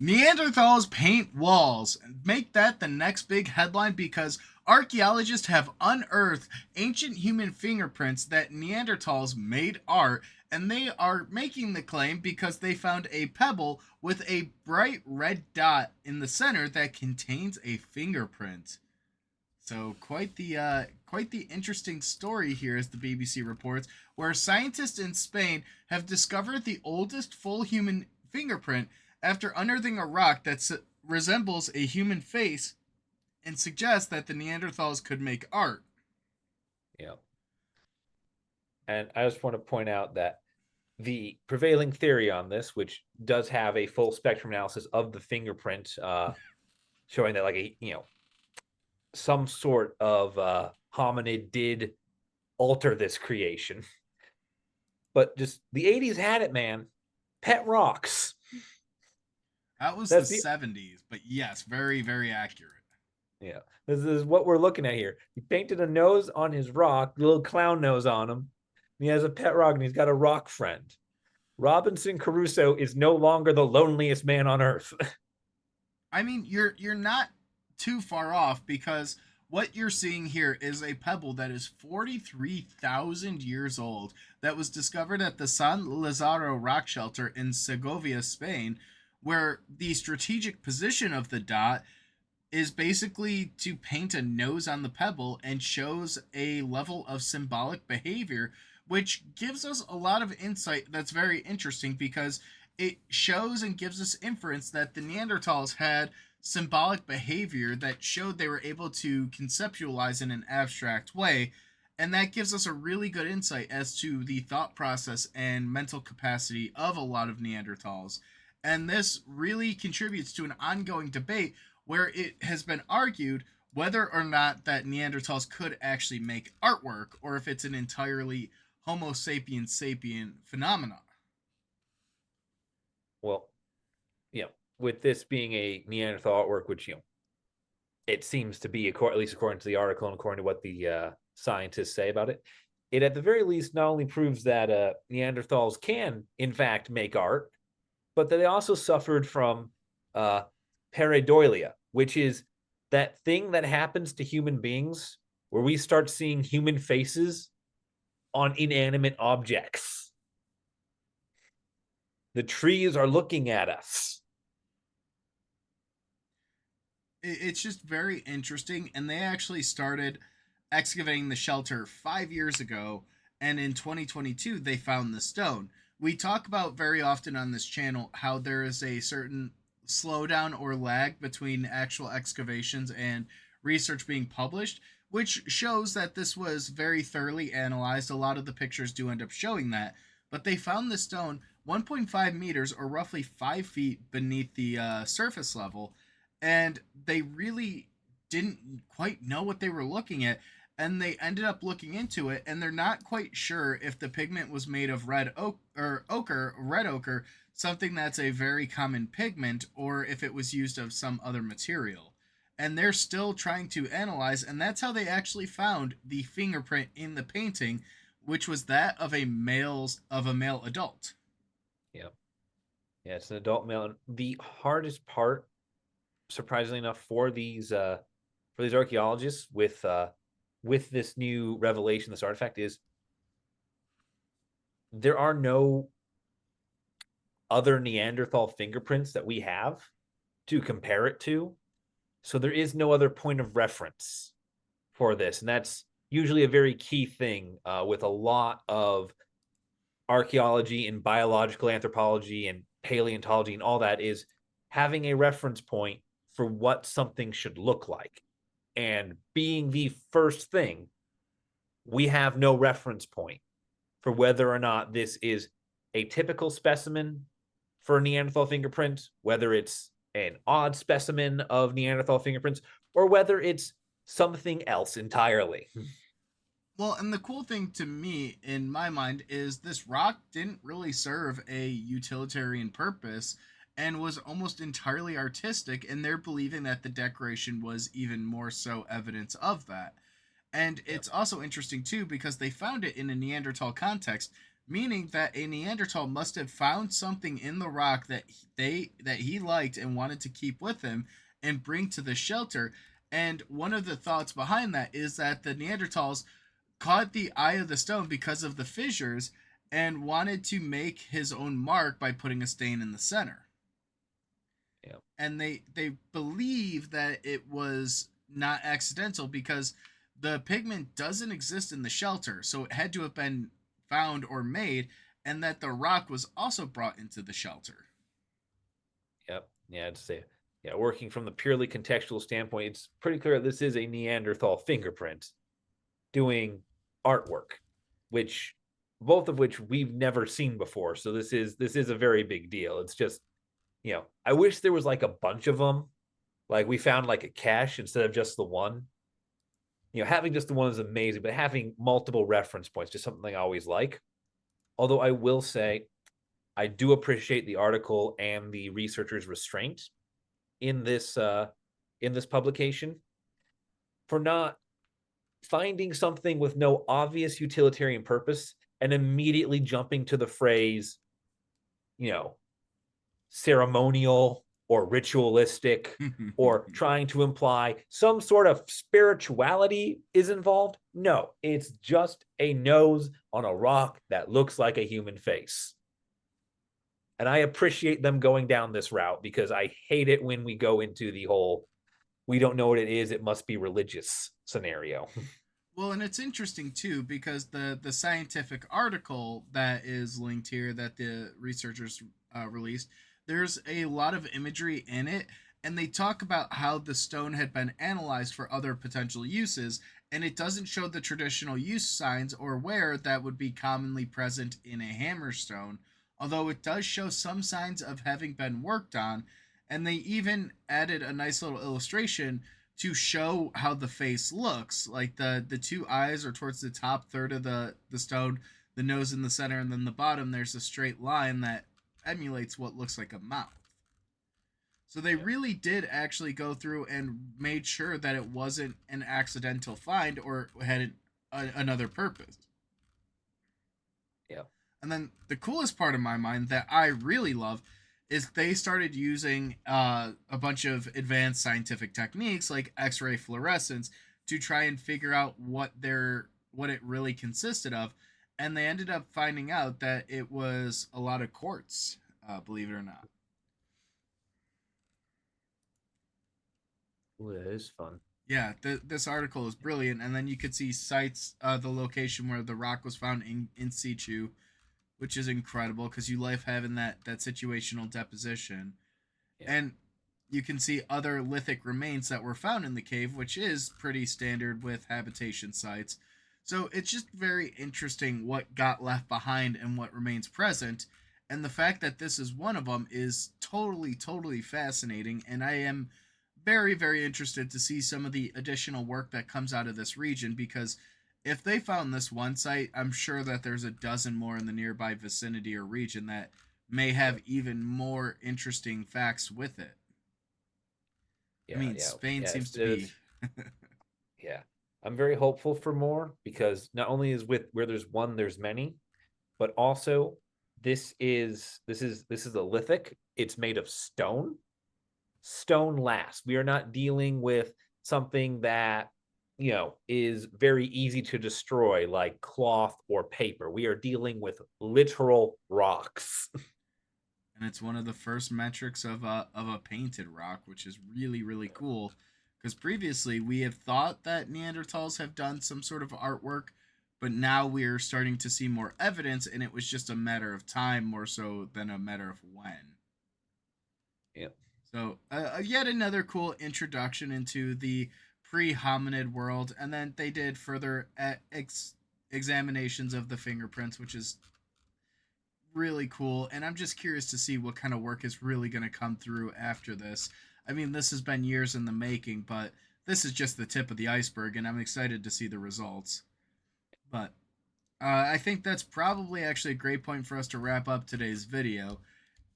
Neanderthals paint walls. Make that the next big headline because archaeologists have unearthed ancient human fingerprints that Neanderthals made art, and they are making the claim because they found a pebble with a bright red dot in the center that contains a fingerprint. So quite the interesting story here, as the BBC reports, where scientists in Spain have discovered the oldest full human fingerprint after unearthing a rock that resembles a human face and suggests that the Neanderthals could make art. Yeah. And I just want to point out that the prevailing theory on this, which does have a full spectrum analysis of the fingerprint, showing that like some sort of hominid did alter this creation. But just the 80s had it, man. Pet rocks. That was the That's the 70s, but yes, very, very accurate. Yeah. This is what we're looking at here. He painted a nose on his rock, a little clown nose on him. And he has a pet rock and he's got a rock friend. Robinson Crusoe is no longer the loneliest man on earth. I mean, you're not too far off because what you're seeing here is a pebble that is 43,000 years old that was discovered at the San Lazaro rock shelter in Segovia, Spain, where the strategic position of the dot is basically to paint a nose on the pebble and shows a level of symbolic behavior, which gives us a lot of insight that's very interesting because it shows and gives us inference that the Neanderthals had symbolic behavior that showed they were able to conceptualize in an abstract way. And that gives us a really good insight as to the thought process and mental capacity of a lot of Neanderthals. And this really contributes to an ongoing debate where it has been argued whether or not that Neanderthals could actually make artwork or if it's an entirely Homo sapiens sapien phenomenon. Well, with this being a Neanderthal artwork, which, it seems to be, at least according to the article and according to what the scientists say about it, it at the very least not only proves that Neanderthals can, in fact, make art, but that they also suffered from uh, pareidolia, which is that thing that happens to human beings where we start seeing human faces on inanimate objects. The trees are looking at us. It's just very interesting, and they actually started excavating the shelter 5 years ago, and in 2022 they found the stone. We talk about very often on this channel how there is a certain slowdown or lag between actual excavations and research being published, which shows that this was very thoroughly analyzed. A lot of the pictures do end up showing that, but they found the stone 1.5 meters or roughly 5 feet beneath the surface level, and they really didn't quite know what they were looking at, and they ended up looking into it, and they're not quite sure if the pigment was made of red oak or red ochre, something that's a very common pigment, or if it was used of some other material. And they're still trying to analyze, and that's how they actually found the fingerprint in the painting, which was that of a male adult. Yeah. Yeah, it's an adult male. The hardest part, surprisingly enough, for these archaeologists with this new revelation, this artifact, is there are no other Neanderthal fingerprints that we have to compare it to. So there is no other point of reference for this. And that's usually a very key thing with a lot of archaeology and biological anthropology and paleontology and all that, is having a reference point for what something should look like. And being the first thing, we have no reference point for whether or not this is a typical specimen for a Neanderthal fingerprint, whether it's an odd specimen of Neanderthal fingerprints, or whether it's something else entirely. Well, and the cool thing to me, in my mind, is this rock didn't really serve a utilitarian purpose and was almost entirely artistic, and they're believing that the decoration was even more so evidence of that. And Yep. it's also interesting, too, because they found it in a Neanderthal context. meaning that a Neanderthal must have found something in the rock that he liked and wanted to keep with him and bring to the shelter. And one of the thoughts behind that is that the Neanderthals caught the eye of the stone because of the fissures and wanted to make his own mark by putting a stain in the center. Yeah. And they believe that it was not accidental because the pigment doesn't exist in the shelter, so it had to have been found or made, and that the rock was also brought into the shelter. Yep. Yeah, I'd say, yeah, working from the purely contextual standpoint, it's pretty clear this is a Neanderthal fingerprint doing artwork, which both of which we've never seen before. So this is a very big deal. It's just, I wish there was like a bunch of them. Like we found like a cache instead of just the one. Having just the one is amazing, but having multiple reference points, just something I always like. Although I will say, I do appreciate the article and the researchers' restraint in this publication for not finding something with no obvious utilitarian purpose and immediately jumping to the phrase, you know, ceremonial or ritualistic or trying to imply some sort of spirituality is involved. No, it's just a nose on a rock that looks like a human face. And I appreciate them going down this route because I hate it when we go into the whole we don't know what it is, it must be religious scenario. Well, and it's interesting too because the scientific article that is linked here that the researchers released, there's a lot of imagery in it, and they talk about how the stone had been analyzed for other potential uses, and it doesn't show the traditional use signs or wear that would be commonly present in a hammer stone, although it does show some signs of having been worked on, and they even added a nice little illustration to show how the face looks. Like the two eyes are towards the top third of the stone, the nose in the center, and then the bottom there's a straight line that emulates what looks like a mouth. So they Yep. really did actually go through and made sure that it wasn't an accidental find or had another purpose. Yep. And then the coolest part of my mind that I really love is they started using a bunch of advanced scientific techniques like X-ray fluorescence to try and figure out what it really consisted of, and they ended up finding out that it was a lot of quartz, believe it or not. Ooh, that is fun. Yeah, this article is brilliant, and then you could see sites, the location where the rock was found in situ, which is incredible because you life having that situational deposition. Yeah. And you can see other lithic remains that were found in the cave, which is pretty standard with habitation sites. So it's just very interesting what got left behind and what remains present. And the fact that this is one of them is totally, totally fascinating. And I am very, very interested to see some of the additional work that comes out of this region because if they found this one site, I'm sure that there's a dozen more in the nearby vicinity or region that may have even more interesting facts with it. I Yeah, mean, yeah, Spain yeah. seems to be. Yeah. I'm very hopeful for more because not only is with where there's one, there's many, but also this is a lithic. It's made of stone. Stone lasts. We are not dealing with something that is very easy to destroy like cloth or paper. We are dealing with literal rocks. And it's one of the first metrics of a painted rock, which is really, really cool. Because previously we have thought that Neanderthals have done some sort of artwork, but now we're starting to see more evidence, and it was just a matter of time more so than a matter of when. Yeah. So, yet another cool introduction into the pre hominid world. And then they did further examinations of the fingerprints, which is really cool. And I'm just curious to see what kind of work is really going to come through after this. I mean, this has been years in the making, but this is just the tip of the iceberg, and I'm excited to see the results. But I think that's probably actually a great point for us to wrap up today's video.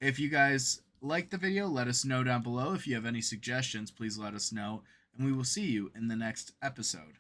If you guys like the video, let us know down below. If you have any suggestions, please let us know. And we will see you in the next episode.